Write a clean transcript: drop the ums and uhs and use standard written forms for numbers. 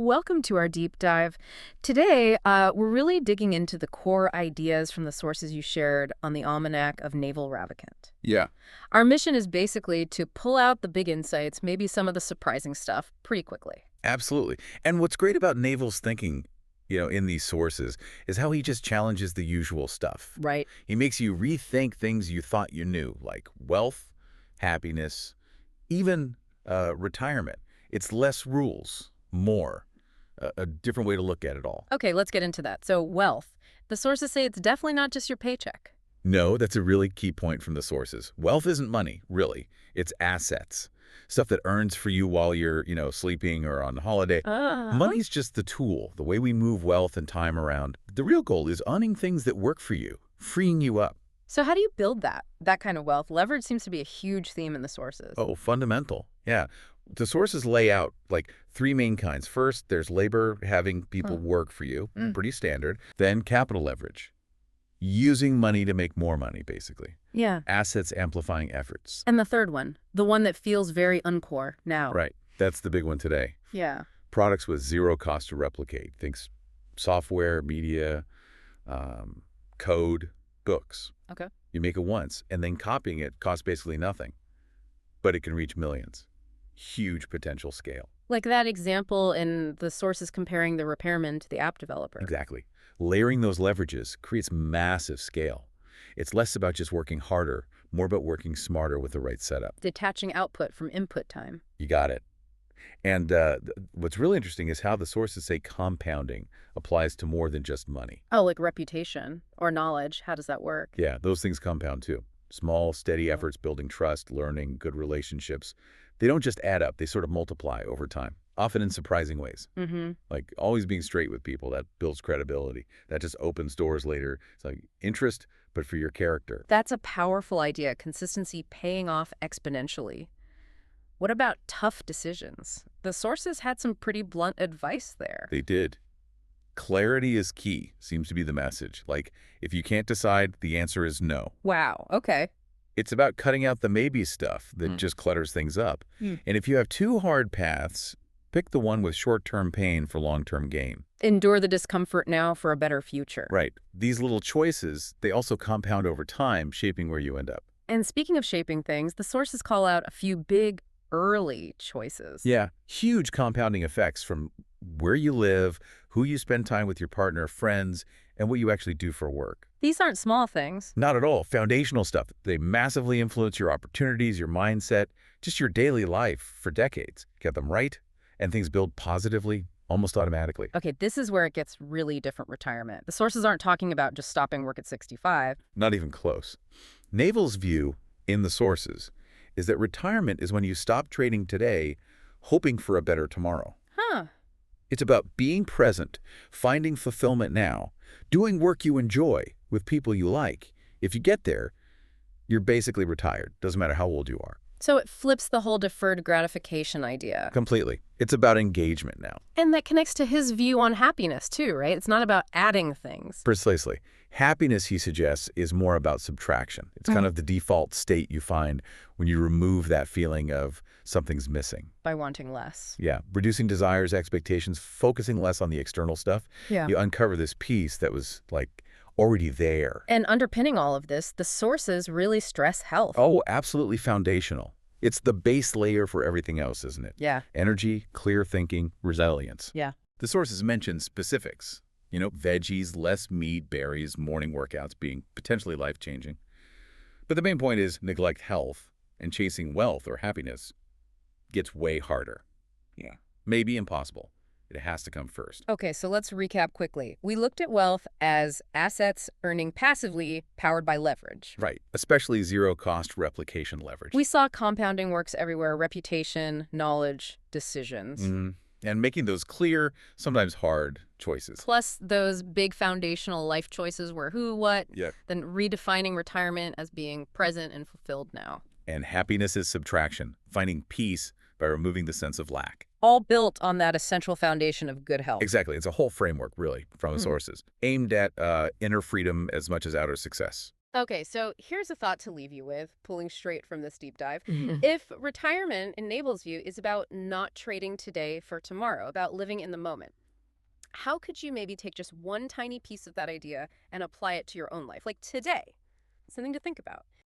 Welcome to our deep dive. Today, we're really digging into the core ideas from the sources you shared on the Almanac of Naval Ravikant. Yeah, Our mission is basically to pull out the big insights, maybe some of the surprising stuff, pretty quickly. absolutely. And what's great about Naval's thinking, in these sources, is how he just challenges the usual stuff. Right. He makes you rethink things you thought you knew, like wealth, happiness, even retirement. It's less rules, more. A different way to look at it all. Okay, let's get into that. So, wealth. The sources say it's definitely not just your paycheck. No, that's a really key point from the sources. Wealth isn't money, really. It's assets. Stuff that earns for you while you're, sleeping or on holiday. Money's just the tool, the way we move wealth and time around. The real goal is owning things that work for you, freeing you up. So how do you build that kind of wealth? Leverage seems to be a huge theme in the sources. Oh, fundamental. Yeah. The sources lay out like three main kinds. First, there's labor, having people work for you, pretty standard. Then capital leverage, using money to make more money, basically. Yeah. Assets amplifying efforts. And the third one, the one that feels very uncore now. Right. That's the big one today. Yeah. Products with zero cost to replicate. Things software, media, code, books. Okay. You make it once, and then copying it costs basically nothing. But it can reach millions. Huge potential scale. Like that example in the sources comparing the repairman to the app developer. Exactly. Layering those leverages creates massive scale. It's less about just working harder, more about working smarter with the right setup. Detaching output from input time. You got it. And what's really interesting is how the sources say compounding applies to more than just money. Oh, like reputation or knowledge. How does that work? Yeah, those things compound too. Small, steady efforts building trust, learning, good relationships. They don't just add up, they sort of multiply over time, often in surprising ways. Like always being straight with people, that builds credibility. That just opens doors later. It's like interest, but for your character. That's a powerful idea, consistency paying off exponentially. What about tough decisions? The sources had some pretty blunt advice there. They did. Clarity is key, seems to be the message. Like, if you can't decide, the answer is no. Wow, okay. It's about cutting out the maybe stuff that just clutters things up. And if you have two hard paths, pick the one with short-term pain for long-term gain. Endure the discomfort now for a better future. Right. These little choices, they also compound over time, shaping where you end up. And speaking of shaping things, the sources call out a few big early choices. Yeah, huge compounding effects from where you live, who you spend time with your partner, friends, and what you actually do for work. These aren't small things. Not at all. Foundational stuff. They massively influence your opportunities, your mindset, just your daily life for decades. Get them right, and things build positively, almost automatically. Okay, this is where it gets really different retirement. The sources aren't talking about just stopping work at 65. Not even close. Naval's view in the sources is that retirement is when you stop trading today, hoping for a better tomorrow. Huh. It's about being present, finding fulfillment now, doing work you enjoy with people you like. If you get there, you're basically retired. Doesn't matter how old you are. So it flips the whole deferred gratification idea. Completely. It's about engagement now. And that connects to his view on happiness too, right? It's not about adding things. Precisely. Happiness, he suggests, is more about subtraction. It's kind of the default state you find when you remove that feeling of something's missing. By wanting less. Yeah. Reducing desires, expectations, focusing less on the external stuff. Yeah. You uncover this piece that was like already there. And underpinning all of this, the sources really stress health. Oh, absolutely foundational. It's the base layer for everything else, isn't it? Yeah. Energy, clear thinking, resilience. Yeah. The sources mention specifics. Veggies, less meat, berries, morning workouts being potentially life-changing. But the main point is neglect health and chasing wealth or happiness gets way harder. Yeah. Maybe impossible. It has to come first. Okay, so let's recap quickly. We looked at wealth as assets earning passively powered by leverage. Right. Especially zero-cost replication leverage. We saw compounding works everywhere: reputation, knowledge, decisions. And making those clear, sometimes hard choices. Plus those big foundational life choices were who, what, Yeah. then redefining retirement as being present and fulfilled now. And happiness is subtraction, finding peace by removing the sense of lack. All built on that essential foundation of good health. Exactly. It's a whole framework, really, from the sources, aimed at inner freedom as much as outer success. Okay, so here's a thought to leave you with, pulling straight from this deep dive. If retirement enables you is about not trading today for tomorrow, about living in the moment, how could you maybe take just one tiny piece of that idea and apply it to your own life? Like today, something to think about.